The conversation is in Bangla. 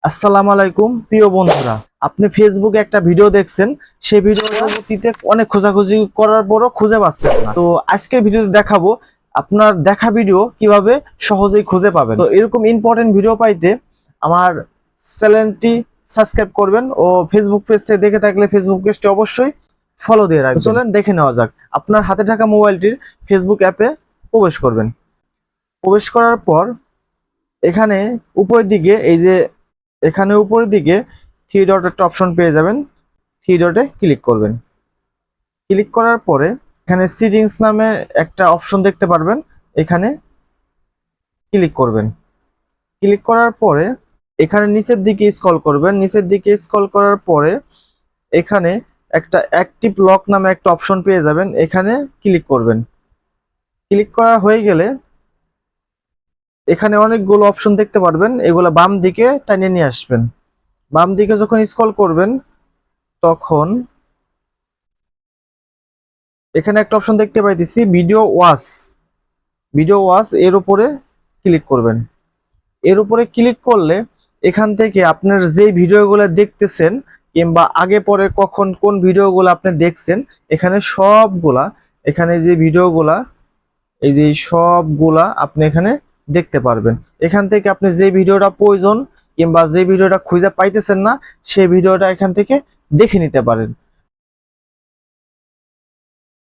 আসসালামু আলাইকুম প্রিয় বন্ধুরা, আপনি ফেসবুকে একটা ভিডিও দেখছেন, সেই ভিডিওর পরবর্তীতে অনেক খোঁজাখুঁজি করার পরও খুঁজে পাচ্ছেন না। তো আজকের ভিডিওতে দেখাবো আপনার দেখা ভিডিও কিভাবে সহজেই খুঁজে পাবেন। তো এরকম ইম্পর্টেন্ট ভিডিও পাইতে আমার চ্যানেলটি সাবস্ক্রাইব করবেন ও ফেসবুক পেজ থেকে দেখে থাকলে ফেসবুক পেজটি অবশ্যই ফলো দিয়ে রাখবেন। চলেন দেখে নেওয়া যাক। আপনার হাতে থাকা মোবাইলটির ফেসবুক অ্যাপে প্রবেশ করবেন। প্রবেশ করার পর এখানে উপরের দিকে উপরের দিকে থ্রি ডট একটা অপশন পেয়ে যাবেন। থ্রি ডটে ক্লিক করবেন। ক্লিক করার পরে এখানে সেটিংস নামে একটা অপশন দেখতে পারবেন, এখানে ক্লিক করবেন। ক্লিক করার পরে এখানে নিচের দিকে স্ক্রল করবেন। নিচের দিকে স্ক্রল করার পরে এখানে একটা অ্যাক্টিভ লক নামে একটা অপশন পেয়ে যাবেন, এখানে ক্লিক করবেন। ক্লিক করা হয়ে গেলে এখানে অনেকগুলো অপশন দেখতে পারবেন, এগুলো বাম দিকে টানিয়ে নিয়ে আসবেন। বাম দিকে যখন স্ক্রল করবেন তখন এখানে একটা অপশন দেখতে পাইতেছি ভিডিও ওয়াচ, এর উপরে ক্লিক করবেন। এর উপরে ক্লিক করলে এখান থেকে আপনার যে ভিডিওগুলো দেখতেছেন কিংবা আগে পরে কখন কোন ভিডিওগুলো আপনি দেখছেন এখানে যে ভিডিওগুলা এই যে সবগুলা আপনি এখানে দেখতে পারবেন। এখান থেকে আপনি যে ভিডিওটা প্রয়োজন কিংবা যে ভিডিওটা খুঁজে পাইতেছেন না সেই ভিডিওটা এখান থেকে দেখে নিতে পারেন।